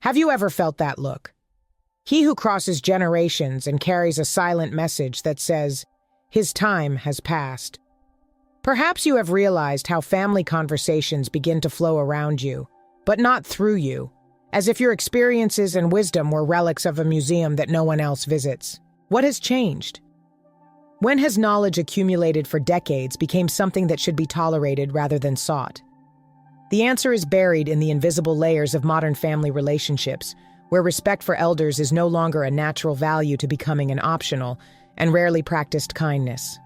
Have you ever felt that look? He who crosses generations and carries a silent message that says, his time has passed. Perhaps you have realized how family conversations begin to flow around you, but not through you, as if your experiences and wisdom were relics of a museum that no one else visits. What has changed? When has knowledge accumulated for decades become something that should be tolerated rather than sought? The answer is buried in the invisible layers of modern family relationships, where respect for elders is no longer a natural value to becoming an optional and rarely practiced kindness.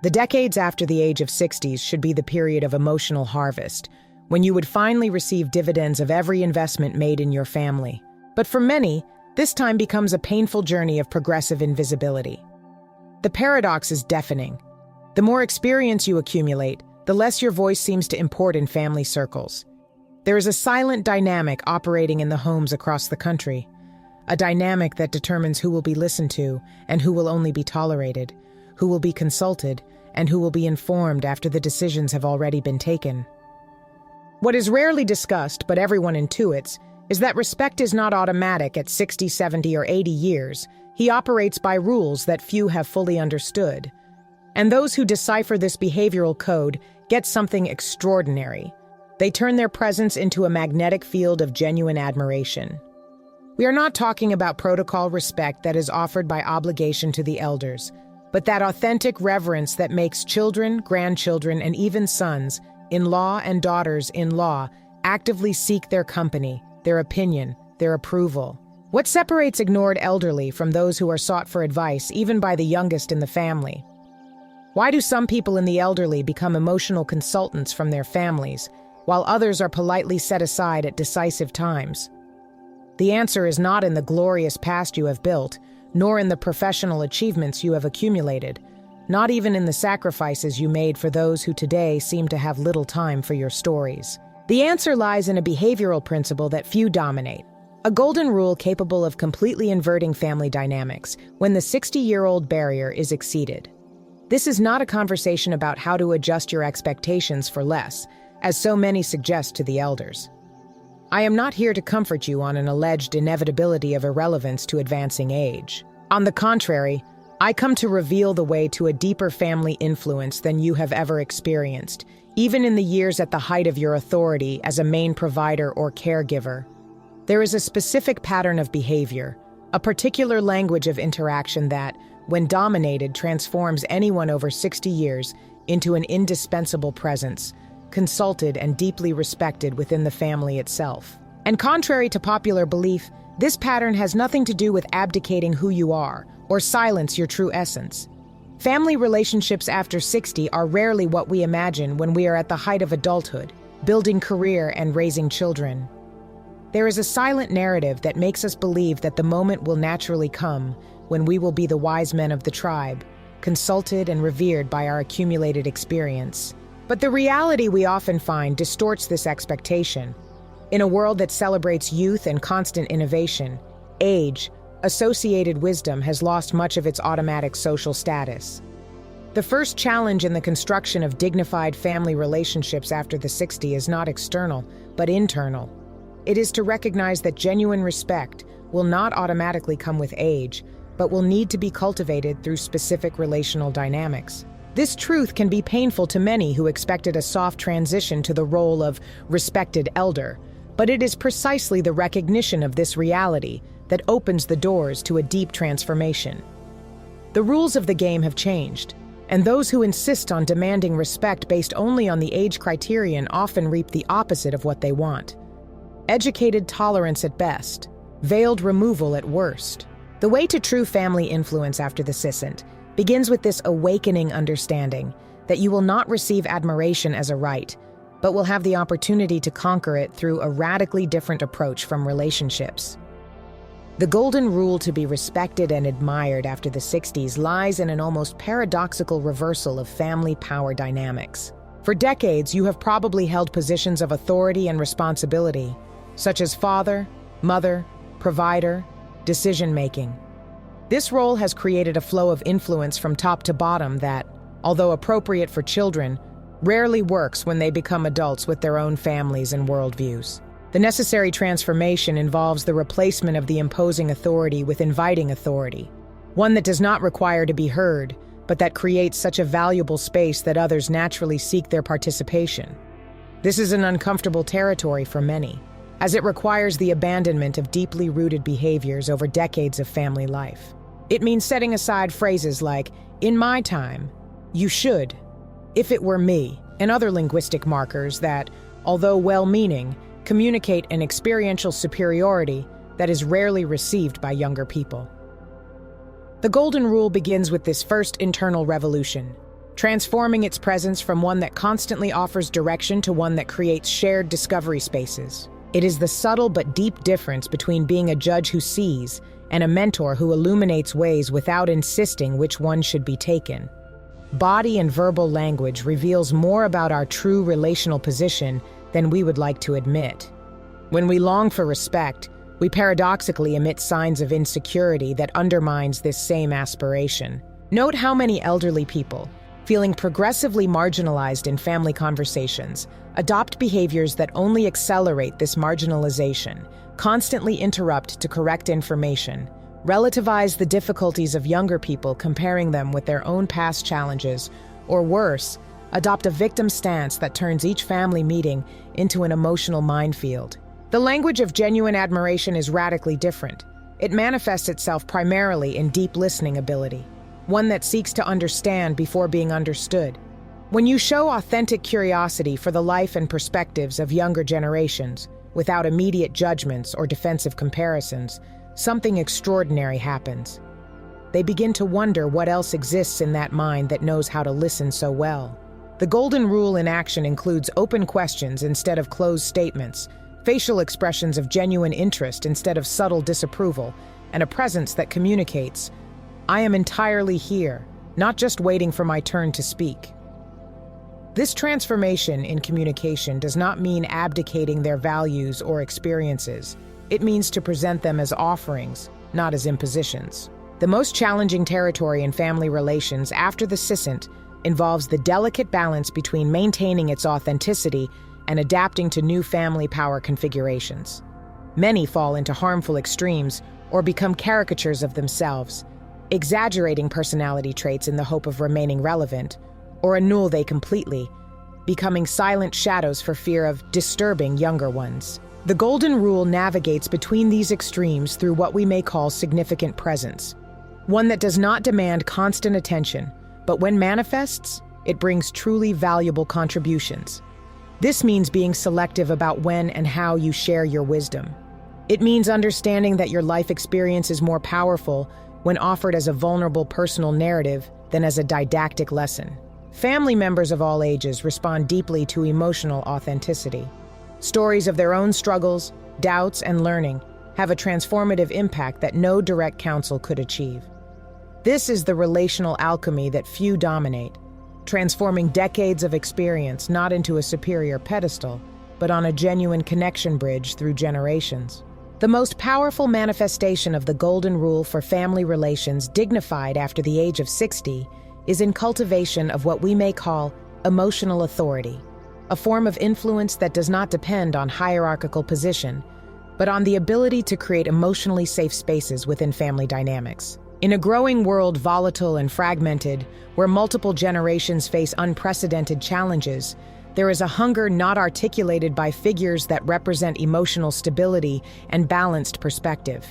The decades after the age of 60s should be the period of emotional harvest, when you would finally receive dividends of every investment made in your family. But for many, this time becomes a painful journey of progressive invisibility. The paradox is deafening. The more experience you accumulate, the less your voice seems to import in family circles. There is a silent dynamic operating in the homes across the country, a dynamic that determines who will be listened to and who will only be tolerated, who will be consulted, and who will be informed after the decisions have already been taken. What is rarely discussed, but everyone intuits, is that respect is not automatic at 60, 70, or 80 years. He operates by rules that few have fully understood. And those who decipher this behavioral code get something extraordinary. They turn their presence into a magnetic field of genuine admiration. We are not talking about protocol respect that is offered by obligation to the elders, but that authentic reverence that makes children, grandchildren, and even sons, in-law and daughters-in-law, actively seek their company, their opinion, their approval. What separates ignored elderly from those who are sought for advice, even by the youngest in the family? Why do some people in the elderly become emotional consultants from their families, while others are politely set aside at decisive times? The answer is not in the glorious past you have built, nor in the professional achievements you have accumulated, not even in the sacrifices you made for those who today seem to have little time for your stories. The answer lies in a behavioral principle that few dominate, a golden rule capable of completely inverting family dynamics when the 60-year-old barrier is exceeded. This is not a conversation about how to adjust your expectations for less, as so many suggest to the elders. I am not here to comfort you on an alleged inevitability of irrelevance to advancing age. On the contrary, I come to reveal the way to a deeper family influence than you have ever experienced, even in the years at the height of your authority as a main provider or caregiver. There is a specific pattern of behavior, a particular language of interaction that, when dominated, transforms anyone over 60 years into an indispensable presence, consulted and deeply respected within the family itself. And contrary to popular belief, this pattern has nothing to do with abdicating who you are or silence your true essence. Family relationships after 60 are rarely what we imagine when we are at the height of adulthood, building career and raising children. There is a silent narrative that makes us believe that the moment will naturally come when we will be the wise men of the tribe, consulted and revered by our accumulated experience. But the reality we often find distorts this expectation. In a world that celebrates youth and constant innovation, age, associated wisdom has lost much of its automatic social status. The first challenge in the construction of dignified family relationships after the 60 is not external, but internal. It is to recognize that genuine respect will not automatically come with age, but will need to be cultivated through specific relational dynamics. This truth can be painful to many who expected a soft transition to the role of respected elder, but it is precisely the recognition of this reality that opens the doors to a deep transformation. The rules of the game have changed, and those who insist on demanding respect based only on the age criterion often reap the opposite of what they want. Educated tolerance at best, veiled removal at worst. The way to true family influence after the scissant begins with this awakening understanding that you will not receive admiration as a right, but will have the opportunity to conquer it through a radically different approach from relationships. The golden rule to be respected and admired after the 60s lies in an almost paradoxical reversal of family power dynamics. For decades, you have probably held positions of authority and responsibility, such as father, mother, provider, decision-making. This role has created a flow of influence from top to bottom that, although appropriate for children, rarely works when they become adults with their own families and worldviews. The necessary transformation involves the replacement of the imposing authority with inviting authority, one that does not require to be heard, but that creates such a valuable space that others naturally seek their participation. This is an uncomfortable territory for many, as it requires the abandonment of deeply rooted behaviors over decades of family life. It means setting aside phrases like, "in my time," "you should," "if it were me," and other linguistic markers that, although well-meaning, communicate an experiential superiority that is rarely received by younger people. The golden rule begins with this first internal revolution, transforming its presence from one that constantly offers direction to one that creates shared discovery spaces. It is the subtle but deep difference between being a judge who sees and a mentor who illuminates ways without insisting which one should be taken. Body and verbal language reveals more about our true relational position than we would like to admit. When we long for respect, we paradoxically emit signs of insecurity that undermines this same aspiration. Note how many elderly people, feeling progressively marginalized in family conversations, adopt behaviors that only accelerate this marginalization, constantly interrupt to correct information, relativize the difficulties of younger people comparing them with their own past challenges, or worse, adopt a victim stance that turns each family meeting into an emotional minefield. The language of genuine admiration is radically different. It manifests itself primarily in deep listening ability, one that seeks to understand before being understood. When you show authentic curiosity for the life and perspectives of younger generations, without immediate judgments or defensive comparisons, something extraordinary happens. They begin to wonder what else exists in that mind that knows how to listen so well. The golden rule in action includes open questions instead of closed statements, facial expressions of genuine interest instead of subtle disapproval, and a presence that communicates, "I am entirely here, not just waiting for my turn to speak." This transformation in communication does not mean abdicating their values or experiences. It means to present them as offerings, not as impositions. The most challenging territory in family relations after the scissant involves the delicate balance between maintaining its authenticity and adapting to new family power configurations. Many fall into harmful extremes or become caricatures of themselves, exaggerating personality traits in the hope of remaining relevant, or annul they completely, becoming silent shadows for fear of disturbing younger ones. The golden rule navigates between these extremes through what we may call significant presence, one that does not demand constant attention, but when manifests, it brings truly valuable contributions. This means being selective about when and how you share your wisdom. It means understanding that your life experience is more powerful when offered as a vulnerable personal narrative than as a didactic lesson. Family members of all ages respond deeply to emotional authenticity. Stories of their own struggles, doubts, and learning have a transformative impact that no direct counsel could achieve. This is the relational alchemy that few dominate, transforming decades of experience not into a superior pedestal, but on a genuine connection bridge through generations. The most powerful manifestation of the golden rule for family relations dignified after the age of 60 is in cultivation of what we may call emotional authority, a form of influence that does not depend on hierarchical position, but on the ability to create emotionally safe spaces within family dynamics. In a growing world volatile and fragmented, where multiple generations face unprecedented challenges, there is a hunger not articulated by figures that represent emotional stability and balanced perspective.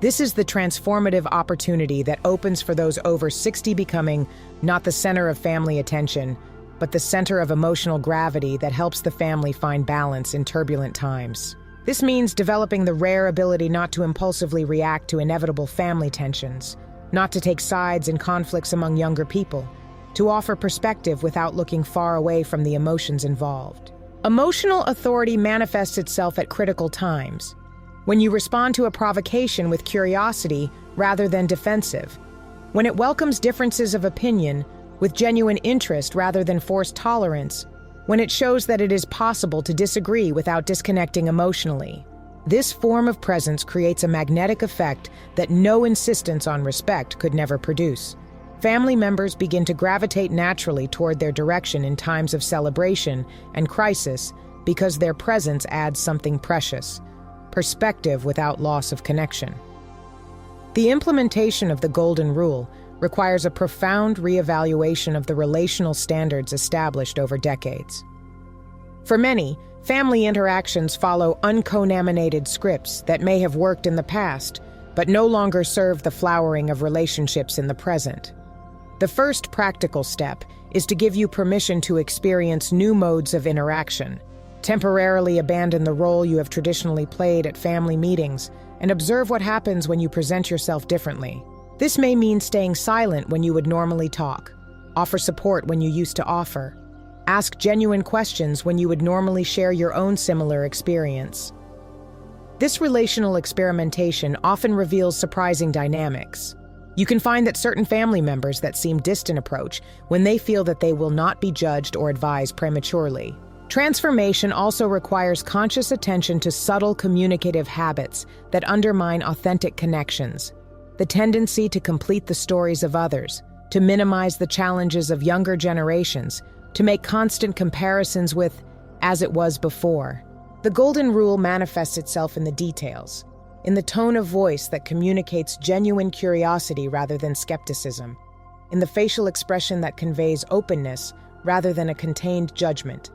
This is the transformative opportunity that opens for those over 60 becoming not the center of family attention, but the center of emotional gravity that helps the family find balance in turbulent times. This means developing the rare ability not to impulsively react to inevitable family tensions, not to take sides in conflicts among younger people, to offer perspective without looking far away from the emotions involved. Emotional authority manifests itself at critical times, when you respond to a provocation with curiosity rather than defensive, when it welcomes differences of opinion with genuine interest rather than forced tolerance, when it shows that it is possible to disagree without disconnecting emotionally. This form of presence creates a magnetic effect that no insistence on respect could never produce. Family members begin to gravitate naturally toward their direction in times of celebration and crisis, because their presence adds something precious, perspective without loss of connection. The implementation of the Golden Rule requires a profound reevaluation of the relational standards established over decades. For many, family interactions follow uncontaminated scripts that may have worked in the past, but no longer serve the flowering of relationships in the present. The first practical step is to give you permission to experience new modes of interaction, temporarily abandon the role you have traditionally played at family meetings, and observe what happens when you present yourself differently. This may mean staying silent when you would normally talk, offer support when you used to offer, ask genuine questions when you would normally share your own similar experience. This relational experimentation often reveals surprising dynamics. You can find that certain family members that seem distant approach when they feel that they will not be judged or advised prematurely. Transformation also requires conscious attention to subtle communicative habits that undermine authentic connections. The tendency to complete the stories of others, to minimize the challenges of younger generations, to make constant comparisons with as it was before. The Golden Rule manifests itself in the details, in the tone of voice that communicates genuine curiosity rather than skepticism, in the facial expression that conveys openness rather than a contained judgment,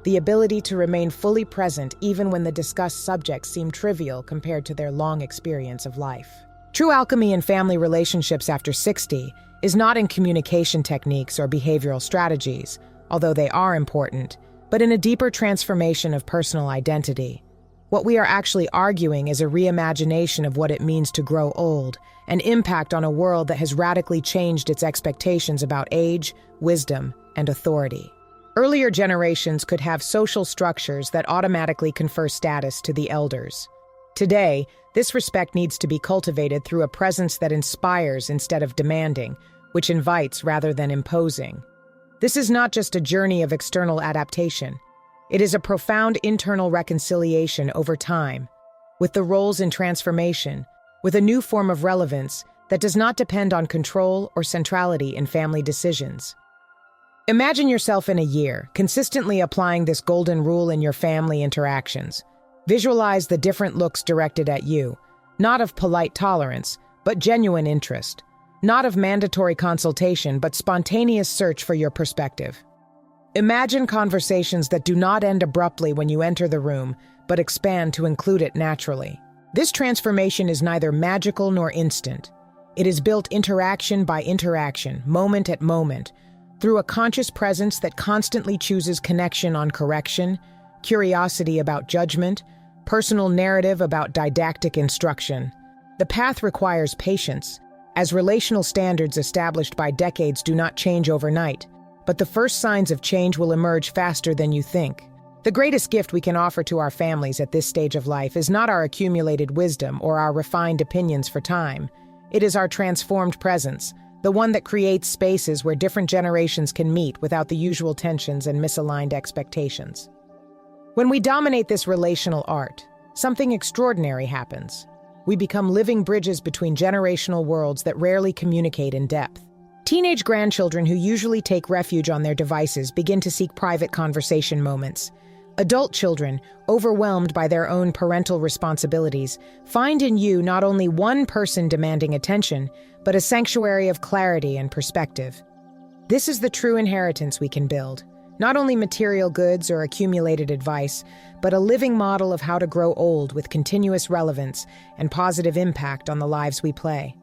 the ability to remain fully present even when the discussed subjects seem trivial compared to their long experience of life. True alchemy in family relationships after 60 is not in communication techniques or behavioral strategies, although they are important, but in a deeper transformation of personal identity. What we are actually arguing is a reimagination of what it means to grow old, an impact on a world that has radically changed its expectations about age, wisdom, and authority. Earlier generations could have social structures that automatically confer status to the elders. Today, this respect needs to be cultivated through a presence that inspires instead of demanding, which invites rather than imposing. This is not just a journey of external adaptation. It is a profound internal reconciliation over time, with the roles in transformation, with a new form of relevance that does not depend on control or centrality in family decisions. Imagine yourself in a year, consistently applying this golden rule in your family interactions. Visualize the different looks directed at you, not of polite tolerance, but genuine interest, not of mandatory consultation, but spontaneous search for your perspective. Imagine conversations that do not end abruptly when you enter the room, but expand to include it naturally. This transformation is neither magical nor instant. It is built interaction by interaction, moment at moment, through a conscious presence that constantly chooses connection on correction, curiosity about judgment, personal narrative about didactic instruction. The path requires patience, as relational standards established by decades do not change overnight, but the first signs of change will emerge faster than you think. The greatest gift we can offer to our families at this stage of life is not our accumulated wisdom or our refined opinions for time. It is our transformed presence, the one that creates spaces where different generations can meet without the usual tensions and misaligned expectations. When we dominate this relational art, something extraordinary happens. We become living bridges between generational worlds that rarely communicate in depth. Teenage grandchildren who usually take refuge on their devices begin to seek private conversation moments. Adult children, overwhelmed by their own parental responsibilities, find in you not only one person demanding attention, but a sanctuary of clarity and perspective. This is the true inheritance we can build. Not only material goods or accumulated advice, but a living model of how to grow old with continuous relevance and positive impact on the lives we play.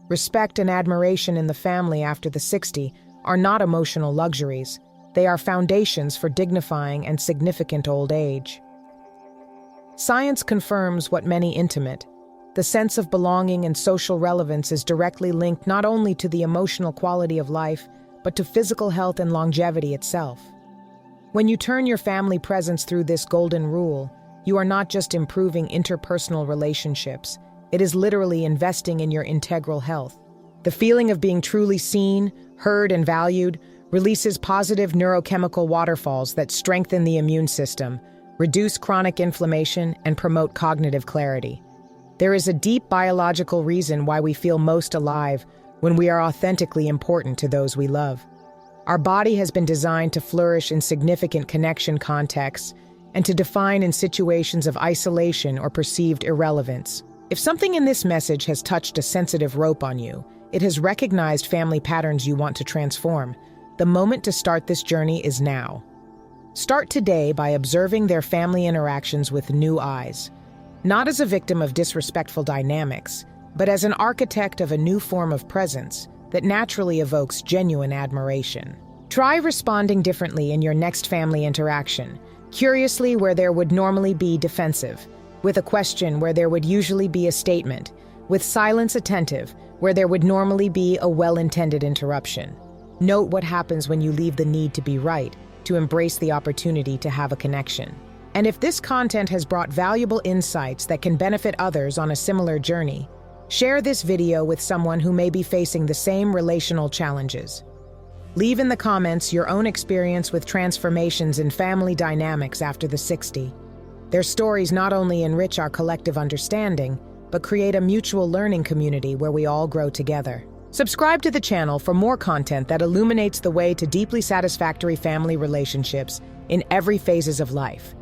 Respect and admiration in the family after the 60 are not emotional luxuries. They are foundations for dignifying and significant old age. Science confirms what many intimate. The sense of belonging and social relevance is directly linked not only to the emotional quality of life, but to physical health and longevity itself. When you turn your family presence through this golden rule, you are not just improving interpersonal relationships, it is literally investing in your integral health. The feeling of being truly seen, heard, and valued releases positive neurochemical waterfalls that strengthen the immune system, reduce chronic inflammation, and promote cognitive clarity. There is a deep biological reason why we feel most alive when we are authentically important to those we love. Our body has been designed to flourish in significant connection contexts, and to define in situations of isolation or perceived irrelevance. If something in this message has touched a sensitive rope on you, it has recognized family patterns you want to transform. The moment to start this journey is now. Start today by observing their family interactions with new eyes, not as a victim of disrespectful dynamics, but as an architect of a new form of presence that naturally evokes genuine admiration. Try responding differently in your next family interaction, curiously where there would normally be defensive, with a question where there would usually be a statement, with silence attentive where there would normally be a well-intended interruption. Note what happens when you leave the need to be right to embrace the opportunity to have a connection. And if this content has brought valuable insights that can benefit others on a similar journey, share this video with someone who may be facing the same relational challenges. Leave in the comments your own experience with transformations in family dynamics after the 60. Their stories not only enrich our collective understanding, but create a mutual learning community where we all grow together. Subscribe to the channel for more content that illuminates the way to deeply satisfactory family relationships in every phases of life.